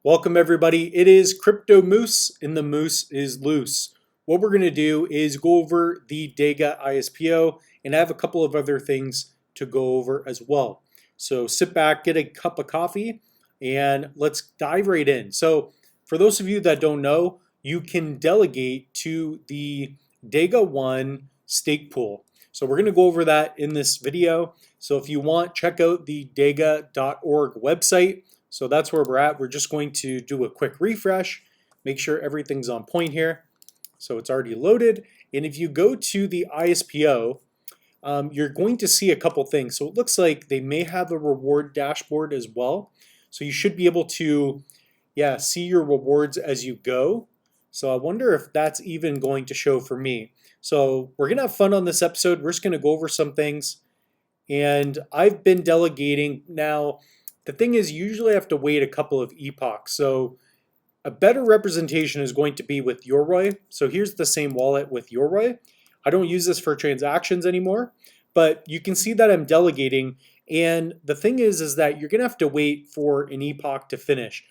Welcome everybody. It is Crypto Moose and the Moose is loose. What we're going to do is go over the Dega ISPO and I have a couple of other things to go over as well. So sit back, get a cup of coffee, and let's dive right in. So for those of you that don't know, you can delegate to the Dega 1 stake pool. So we're going to go over that in this video. So if you want, check out the dega.org website. So that's where we're at. We're just going to do a quick refresh, make sure everything's on point here. So it's already loaded. And if you go to the ISPO, you're going to see a couple things. So it looks like they may have a reward dashboard as well. So you should be able to, see your rewards as you go. So I wonder if that's even going to show for me. So we're going to have fun on this episode. We're just going to go over some things. And I've been delegating now. The thing is, usually I have to wait a couple of epochs. So a better representation is going to be with Yoroi. So here's the same wallet with Yoroi. I don't use this for transactions anymore, but you can see that I'm delegating. And the thing is that you're going to have to wait for an epoch to finish.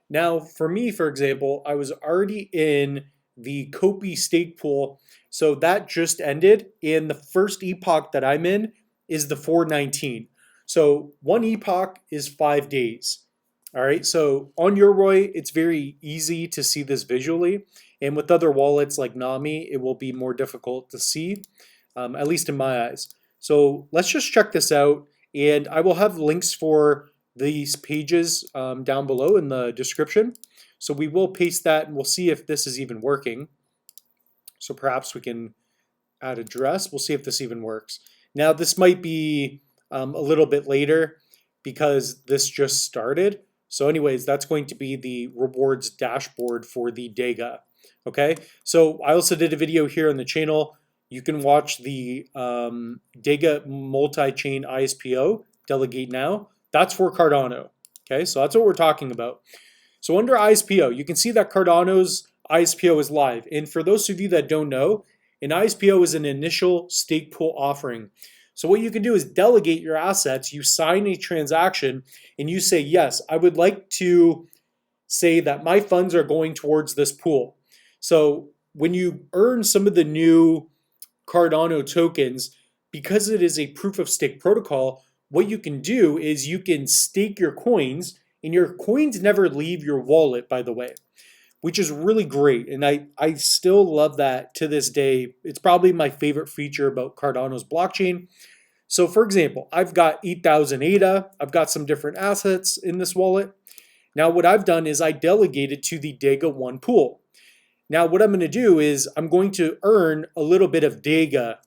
Now, for me, for example, I was already in the Kopi stake pool. So that just ended. And the first epoch that I'm in is the 419. So one epoch is 5 days. All right, so on Yoroi, it's very easy to see this visually. And with other wallets like Nami, it will be more difficult to see, at least in my eyes. So let's just check this out. And I will have links for these pages down below in the description. So we will paste that and we'll see if this is even working. So perhaps we can add address. We'll see if this even works. Now this might be a little bit later because this just started. So anyways, that's going to be the rewards dashboard for the Dega. Okay, so I also did a video here on the channel. You can watch the Dega multi-chain ISPO, delegate now. That's for Cardano. Okay, so that's what we're talking about. So under ISPO, you can see that Cardano's ISPO is live. And for those of you that don't know, an ISPO is an initial stake pool offering. So what you can do is delegate your assets, you sign a transaction, and you say, yes, I would like to say that my funds are going towards this pool. So when you earn some of the new Cardano tokens, because it is a proof of stake protocol, what you can do is you can stake your coins, and your coins never leave your wallet, by the way, which is really great. And I still love that to this day. It's probably my favorite feature about Cardano's blockchain. So for example, I've got 8,000 ADA. I've got some different assets in this wallet. Now what I've done is I delegated to the Dega 1 pool. Now what I'm going to do is I'm going to earn a little bit of Dega.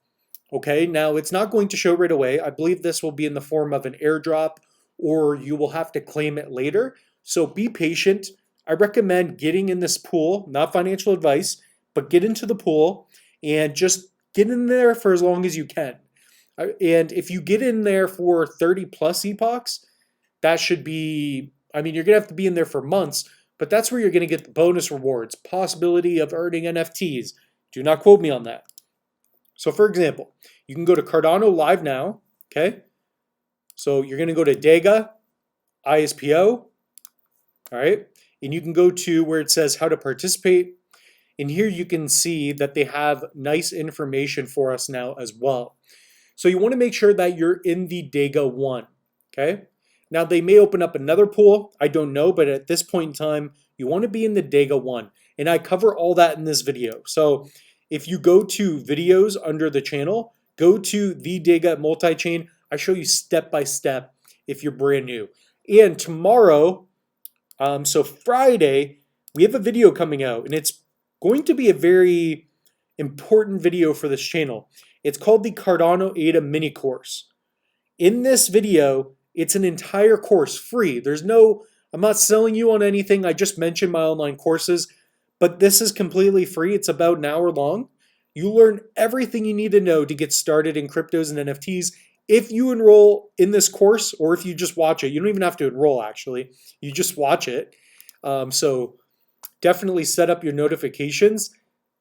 Okay, now it's not going to show right away. I believe this will be in the form of an airdrop or you will have to claim it later. So be patient. I recommend getting in this pool, not financial advice, but get into the pool and just get in there for as long as you can. And if you get in there for 30 plus epochs, that should be, you're going to have to be in there for months, but that's where you're going to get the bonus rewards, possibility of earning NFTs. Do not quote me on that. So for example, you can go to Cardano Live now, okay? So you're going to go to Dega, ISPO, all right? And you can go to where it says how to participate. And here you can see that they have nice information for us now as well. So you want to make sure that you're in the Dega 1, okay? Now they may open up another pool, I don't know, but at this point in time, you want to be in the Dega 1. And I cover all that in this video. So if you go to videos under the channel, go to the Dega multi-chain. I show you step by step if you're brand new. And tomorrow, so Friday, we have a video coming out and it's going to be a very important video for this channel. It's called the Cardano ADA mini course. In this video, it's an entire course free. I'm not selling you on anything. I just mentioned my online courses, but this is completely free. It's about an hour long. You learn everything you need to know to get started in cryptos and NFTs. If you enroll in this course or if you just watch it, you don't even have to enroll actually. You just watch it. So definitely set up your notifications.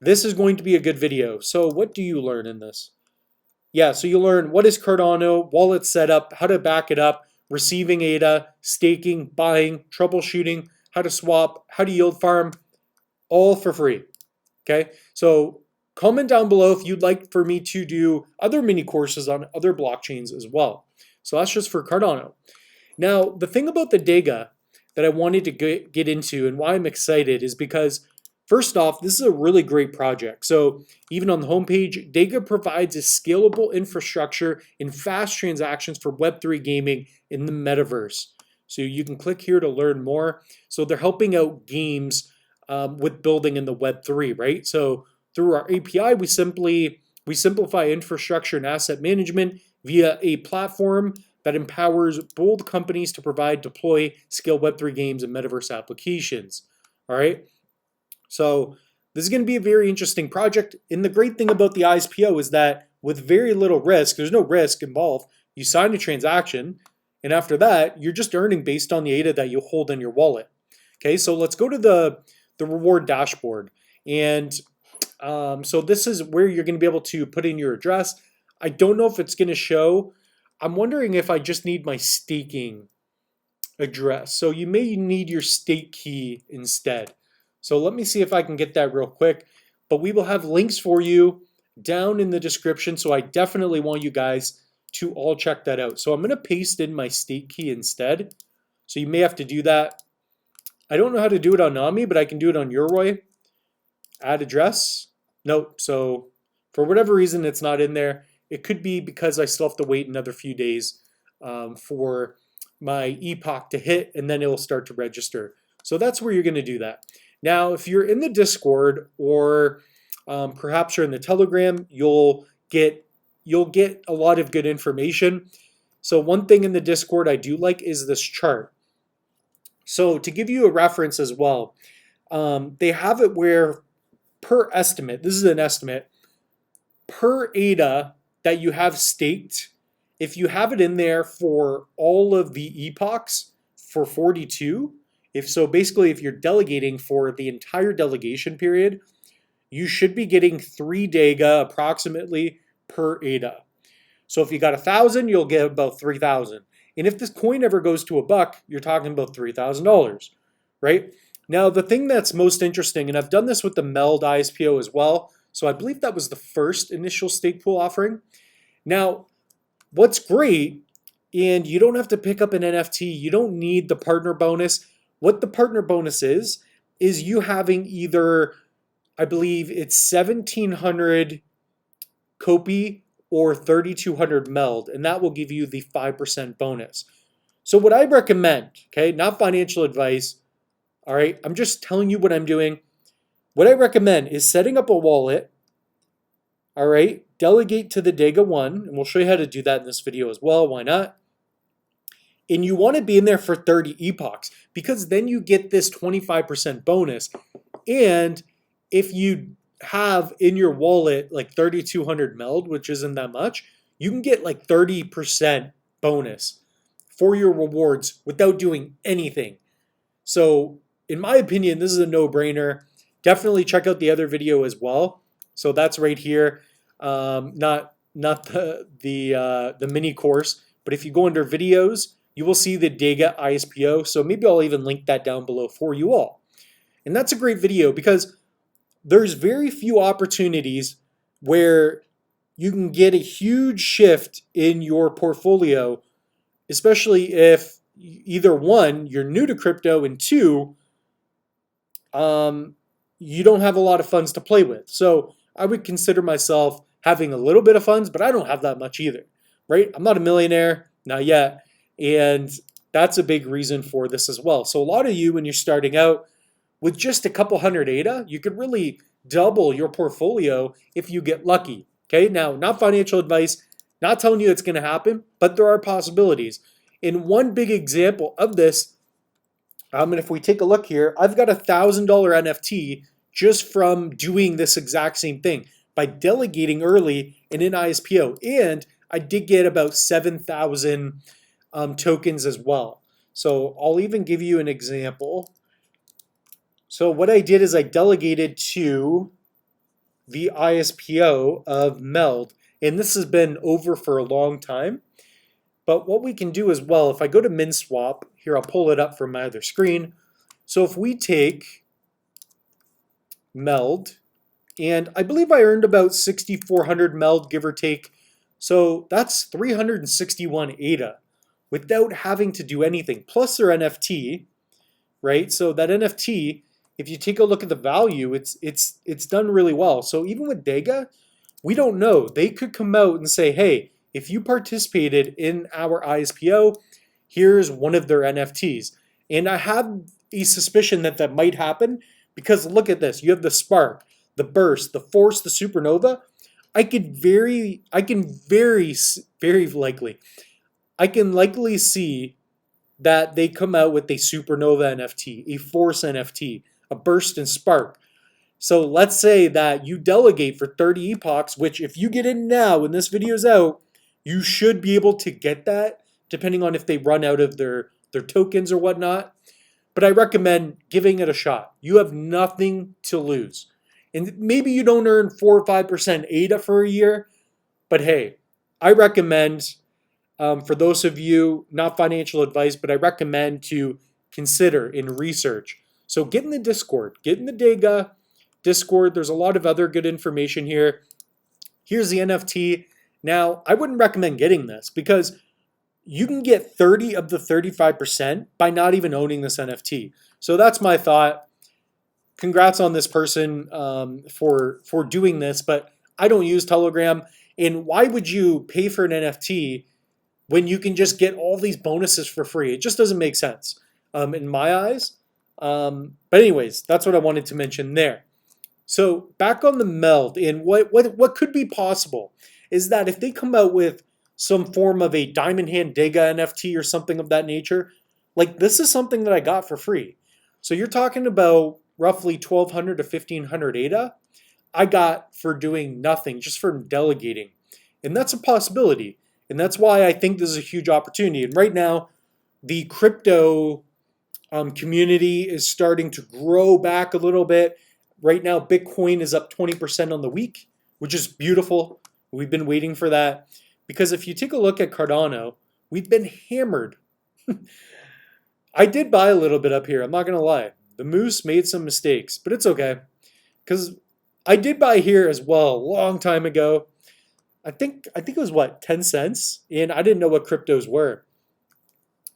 This is going to be a good video. So what do you learn in this? Yeah, so you learn what is Cardano, wallet setup, how to back it up, receiving ADA, staking, buying, troubleshooting, how to swap, how to yield farm, all for free. Okay, so comment down below if you'd like for me to do other mini courses on other blockchains as well. So that's just for Cardano. Now, the thing about the Dega that I wanted to get into and why I'm excited is because, first off, this is a really great project. So even on the homepage, Dega provides a scalable infrastructure and fast transactions for Web3 gaming in the metaverse. So you can click here to learn more. So they're helping out games with building in the Web3, right? So through our API, we simplify infrastructure and asset management via a platform that empowers bold companies to provide, deploy, scale Web3 games and metaverse applications. All right. So this is going to be a very interesting project. And the great thing about the ISPO is that with very little risk, there's no risk involved. You sign a transaction, and after that, you're just earning based on the ADA that you hold in your wallet. Okay, so let's go to the reward dashboard. And so this is where you're going to be able to put in your address. I don't know if it's going to show. I'm wondering if I just need my staking address. So you may need your stake key instead. So let me see if I can get that real quick. But we will have links for you down in the description. So I definitely want you guys to all check that out. So I'm going to paste in my stake key instead. So you may have to do that. I don't know how to do it on Nami, but I can do it on Yoroi. Add address. Nope. So for whatever reason, it's not in there. It could be because I still have to wait another few days for my epoch to hit, and then it will start to register. So that's where you're going to do that. Now, if you're in the Discord or perhaps you're in the Telegram, you'll get a lot of good information. So one thing in the Discord I do like is this chart. So to give you a reference as well, they have it where per estimate, this is an estimate, per ADA that you have staked, if you have it in there for all of the epochs for 42, basically if you're delegating for the entire delegation period, you should be getting 3 Dega approximately per ADA. So if you got 1,000, you'll get about 3,000. And if this coin ever goes to $1, you're talking about $3,000, right? Now, the thing that's most interesting, and I've done this with the Meld ISPO as well, so I believe that was the first initial stake pool offering. Now, what's great, and you don't have to pick up an NFT, you don't need the partner bonus. What the partner bonus is you having either, I believe it's 1,700 Kopi or 3,200 Meld, and that will give you the 5% bonus. So what I recommend, okay, not financial advice, all right, I'm just telling you what I'm doing. What I recommend is setting up a wallet, all right, delegate to the Dega 1, and we'll show you how to do that in this video as well, why not? And you want to be in there for 30 epochs because then you get this 25% bonus. And if you have in your wallet like 3,200 Meld, which isn't that much, you can get like 30% bonus for your rewards without doing anything. So in my opinion, this is a no-brainer. Definitely check out the other video as well. So that's right here, not the mini course, but if you go under videos, you will see the Dega ISPO. So maybe I'll even link that down below for you all. And that's a great video because there's very few opportunities where you can get a huge shift in your portfolio, especially if either one, you're new to crypto, and two, you don't have a lot of funds to play with. So I would consider myself having a little bit of funds, but I don't have that much either, right? I'm not a millionaire, not yet. And that's a big reason for this as well. So a lot of you, when you're starting out with just a couple hundred ADA, you could really double your portfolio if you get lucky. Okay, now not financial advice, not telling you it's going to happen, but there are possibilities. And one big example of this, and if we take a look here, I've got $1,000 NFT just from doing this exact same thing by delegating early in an ISPO. And I did get about 7,000 tokens as well. So I'll even give you an example. So what I did is I delegated to the ISPO of Meld, and this has been over for a long time. But what we can do as well, if I go to MinSwap, here I'll pull it up from my other screen. So if we take meld, and I believe I earned about 6,400 meld, give or take. So that's 361 ADA without having to do anything. Plus their NFT, right? So that NFT, if you take a look at the value, it's done really well. So even with Dega, we don't know. They could come out and say, hey, if you participated in our ISPO, here's one of their NFTs. And I have a suspicion that that might happen because look at this. You have the spark, the burst, the force, the supernova. I can likely see that they come out with a supernova NFT, a force NFT, a burst and spark. So let's say that you delegate for 30 epochs, which if you get in now when this video is out, you should be able to get that depending on if they run out of their tokens or whatnot. But I recommend giving it a shot. You have nothing to lose. And maybe you don't earn 4 or 5% ADA for a year, but hey, I recommend, for those of you, not financial advice, but I recommend to consider in research. So get in the Discord, get in the Dega Discord. There's a lot of other good information here. Here's the NFT. Now, I wouldn't recommend getting this because you can get 30 of the 35% by not even owning this NFT. So that's my thought. Congrats on this person for doing this, but I don't use Telegram. And why would you pay for an NFT when you can just get all these bonuses for free? It just doesn't make sense in my eyes. But anyways, that's what I wanted to mention there. So back on the meld, and what could be possible is that if they come out with some form of a Diamond Hand Dega NFT or something of that nature, like this is something that I got for free. So you're talking about roughly 1,200 to 1,500 ADA I got for doing nothing, just for delegating. And that's a possibility. And that's why I think this is a huge opportunity. And right now, the crypto community is starting to grow back a little bit. Right now, Bitcoin is up 20% on the week, which is beautiful. We've been waiting for that. Because if you take a look at Cardano, we've been hammered. I did buy a little bit up here, I'm not going to lie. The moose made some mistakes, but it's okay. Because I did buy here as well a long time ago. I think it was what, 10 cents? And I didn't know what cryptos were.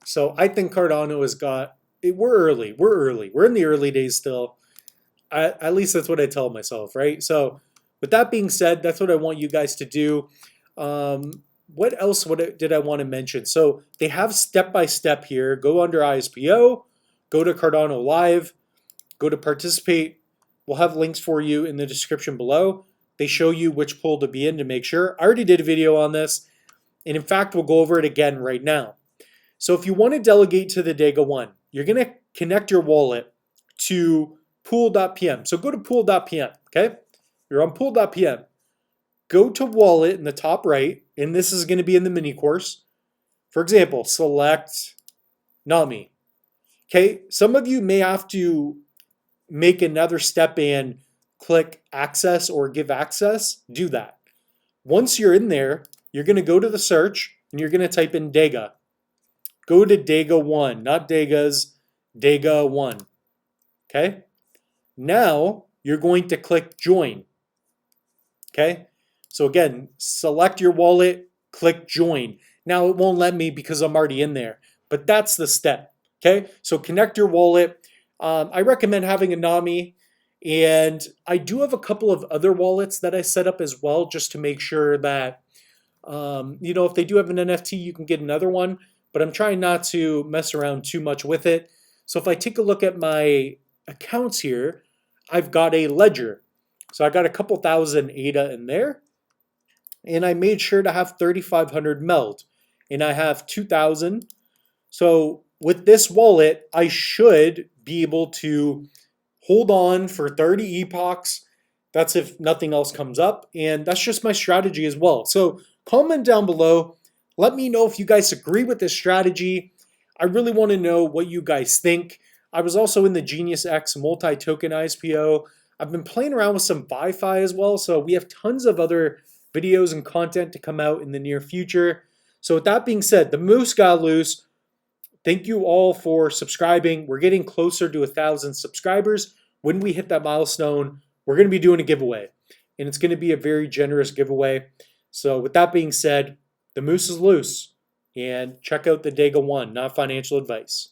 So I think Cardano has got, we're early. We're in the early days still. At least that's what I tell myself, right? So with that being said, that's what I want you guys to do. What else did I want to mention? So they have step-by-step here. Go under ISPO, go to Cardano Live, go to participate. We'll have links for you in the description below. They show you which pool to be in to make sure. I already did a video on this. And in fact, we'll go over it again right now. So if you want to delegate to the Dega 1, you're going to connect your wallet to pool.pm. So go to pool.pm, okay? You're on pool.pm. Go to wallet in the top right, and this is going to be in the mini course. For example, select NAMI. Okay, some of you may have to make another step and click access or give access. Do that. Once you're in there, you're going to go to the search and you're going to type in Dega. Go to Dega 1, not Degas, Dega 1. Okay? Now you're going to click join. Okay? So again, select your wallet, click join. Now it won't let me because I'm already in there, but that's the step. Okay? So connect your wallet. I recommend having a NAMI, and I do have a couple of other wallets that I set up as well just to make sure that, if they do have an NFT, you can get another one, but I'm trying not to mess around too much with it. So if I take a look at my accounts here, I've got a ledger. So I got a couple thousand ADA in there, and I made sure to have 3,500 meld, and I have 2,000. So with this wallet, I should be able to hold on for 30 epochs. That's if nothing else comes up, and that's just my strategy as well. So comment down below. Let me know if you guys agree with this strategy. I really want to know what you guys think. I was also in the Genius X multi-token ISPO. I've been playing around with some Wi-Fi as well, so we have tons of other videos and content to come out in the near future. So with that being said, the moose got loose. thank you all for subscribing. We're getting closer to 1,000 subscribers. When we hit that milestone, we're going to be doing a giveaway, and it's going to be a very generous giveaway. So with that being said, the moose is loose, and check out the Dega 1, not financial advice.